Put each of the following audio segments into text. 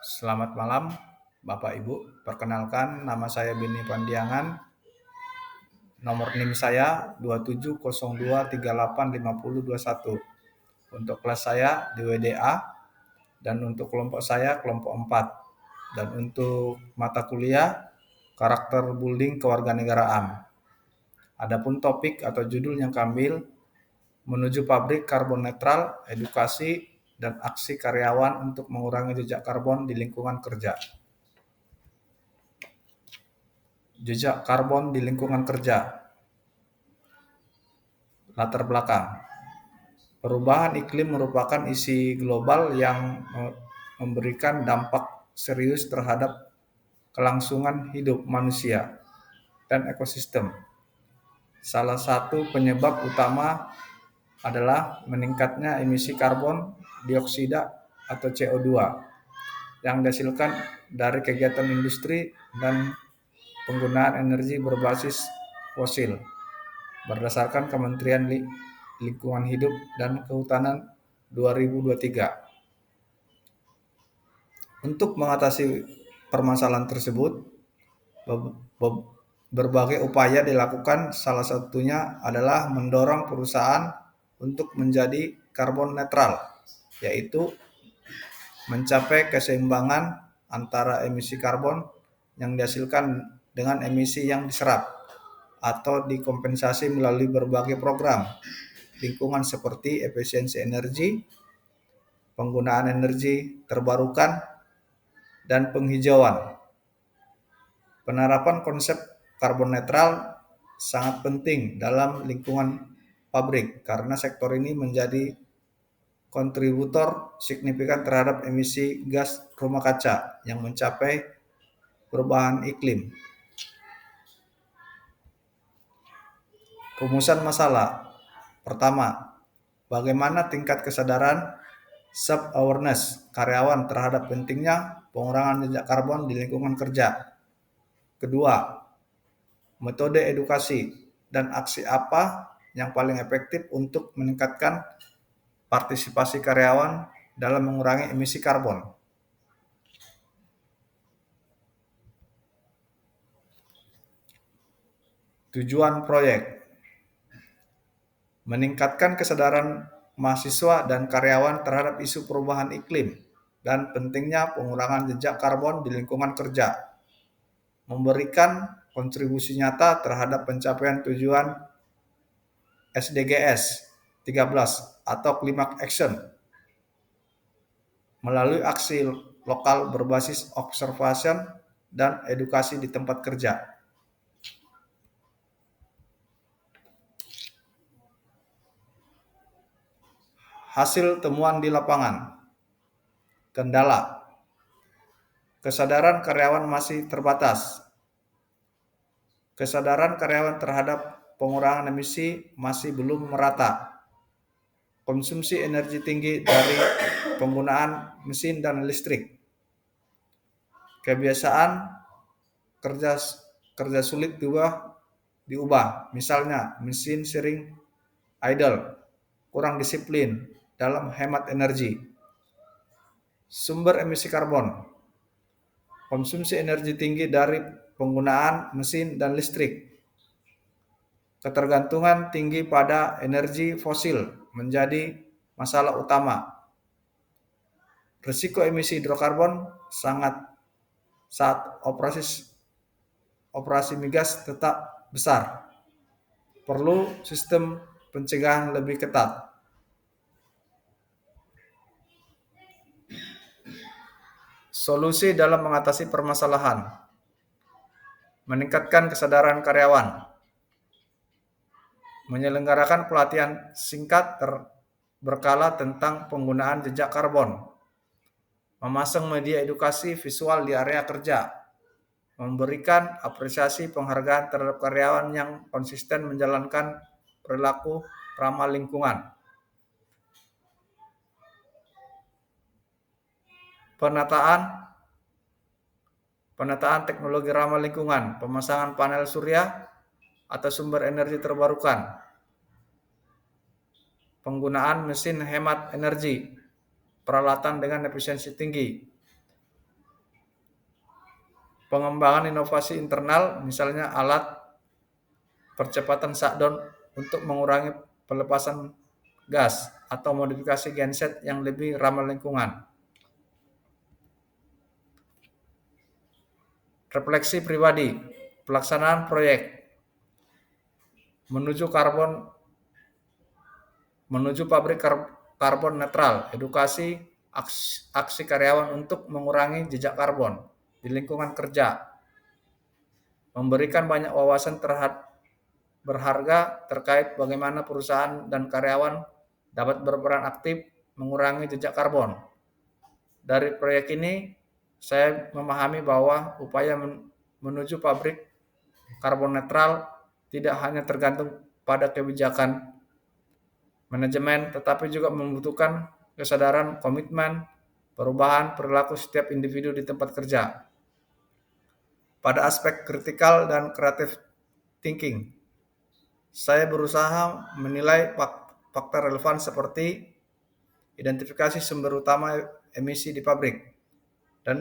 Selamat malam, Bapak Ibu. Perkenalkan, nama saya Beni Pandiangan. Nomor NIM saya 2702385021. Untuk kelas saya di WDA dan untuk kelompok saya kelompok 4. Dan untuk mata kuliah karakter building kewarganegaraan. Adapun topik atau judul yang kami ambil menuju pabrik karbon netral, edukasi dan aksi karyawan untuk mengurangi jejak karbon di lingkungan kerja. Jejak karbon di lingkungan kerja. Latar belakang. Perubahan iklim merupakan isu global yang memberikan dampak serius terhadap kelangsungan hidup manusia dan ekosistem. Salah satu penyebab utama adalah meningkatnya emisi karbon dioksida atau CO2 yang dihasilkan dari kegiatan industri dan penggunaan energi berbasis fosil berdasarkan Kementerian Lingkungan Hidup dan Kehutanan 2023. Untuk mengatasi permasalahan tersebut, berbagai upaya dilakukan, salah satunya adalah mendorong perusahaan untuk menjadi karbon netral, yaitu mencapai keseimbangan antara emisi karbon yang dihasilkan dengan emisi yang diserap atau dikompensasi melalui berbagai program lingkungan seperti efisiensi energi, penggunaan energi terbarukan, dan penghijauan. Penerapan konsep karbon netral sangat penting dalam lingkungan pabrik karena sektor ini menjadi kontributor signifikan terhadap emisi gas rumah kaca yang mencapai perubahan iklim. Rumusan masalah. Pertama, bagaimana tingkat kesadaran self-awareness karyawan terhadap pentingnya pengurangan jejak karbon di lingkungan kerja. Kedua, metode edukasi dan aksi apa yang paling efektif untuk meningkatkan partisipasi karyawan dalam mengurangi emisi karbon. Tujuan proyek: meningkatkan kesadaran mahasiswa dan karyawan terhadap isu perubahan iklim dan pentingnya pengurangan jejak karbon di lingkungan kerja, memberikan kontribusi nyata terhadap pencapaian tujuan SDGs 13 atau Climate Action melalui aksi lokal berbasis observation dan edukasi di tempat kerja. Hasil temuan di lapangan. Kendala: kesadaran karyawan masih terbatas. Kesadaran karyawan terhadap pengurangan emisi masih belum merata. Konsumsi energi tinggi dari penggunaan mesin dan listrik. Kebiasaan kerja sulit diubah. Misalnya, mesin sering idle, kurang disiplin dalam hemat energi. Sumber emisi karbon. Konsumsi energi tinggi dari penggunaan mesin dan listrik. Ketergantungan tinggi pada energi fosil menjadi masalah utama. Risiko emisi hidrokarbon sangat saat operasi migas tetap besar. Perlu sistem pencegahan lebih ketat. Solusi dalam mengatasi permasalahan: meningkatkan kesadaran karyawan, menyelenggarakan pelatihan singkat berkala tentang penggunaan jejak karbon, memasang media edukasi visual di area kerja, memberikan apresiasi penghargaan terhadap karyawan yang konsisten menjalankan perilaku ramah lingkungan. Penataan teknologi ramah lingkungan, pemasangan panel surya atau sumber energi terbarukan, penggunaan mesin hemat energi, peralatan dengan efisiensi tinggi, pengembangan inovasi internal, misalnya alat percepatan shutdown untuk mengurangi pelepasan gas atau modifikasi genset yang lebih ramah lingkungan. Refleksi pribadi, pelaksanaan proyek menuju pabrik karbon netral, edukasi aksi karyawan untuk mengurangi jejak karbon di lingkungan kerja, memberikan banyak wawasan berharga terkait bagaimana perusahaan dan karyawan dapat berperan aktif mengurangi jejak karbon. Dari proyek ini, saya memahami bahwa upaya menuju pabrik karbon netral tidak hanya tergantung pada kebijakan manajemen, tetapi juga membutuhkan kesadaran, komitmen, perubahan perilaku setiap individu di tempat kerja. Pada aspek kritikal dan creative thinking, saya berusaha menilai faktor relevan seperti identifikasi sumber utama emisi di pabrik dan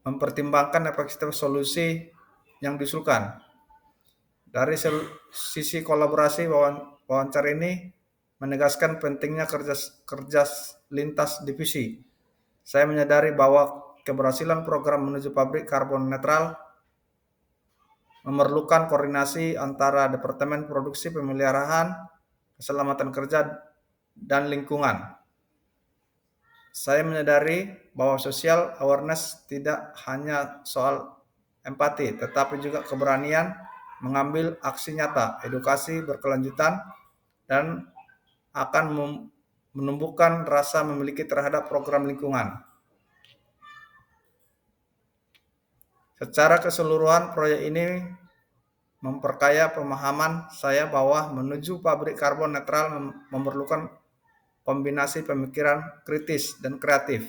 mempertimbangkan efektivitas solusi yang diusulkan. Dari sisi kolaborasi, wawancara ini menegaskan pentingnya kerja lintas divisi. Saya menyadari bahwa keberhasilan program menuju pabrik karbon netral memerlukan koordinasi antara Departemen Produksi, Pemeliharaan, Keselamatan Kerja, dan Lingkungan. Saya menyadari bahwa social awareness tidak hanya soal empati, tetapi juga keberanian mengambil aksi nyata, edukasi berkelanjutan, dan akan menumbuhkan rasa memiliki terhadap program lingkungan. Secara keseluruhan, proyek ini memperkaya pemahaman saya bahwa menuju pabrik karbon netral memerlukan kombinasi pemikiran kritis dan kreatif.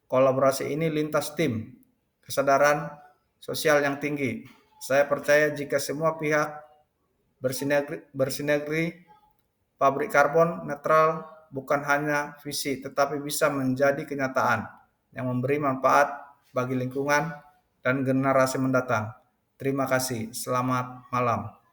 Kolaborasi ini lintas tim, kesadaran sosial yang tinggi. Saya percaya jika semua pihak bersinergi, pabrik karbon netral bukan hanya visi, tetapi bisa menjadi kenyataan yang memberi manfaat bagi lingkungan dan generasi mendatang. Terima kasih. Selamat malam.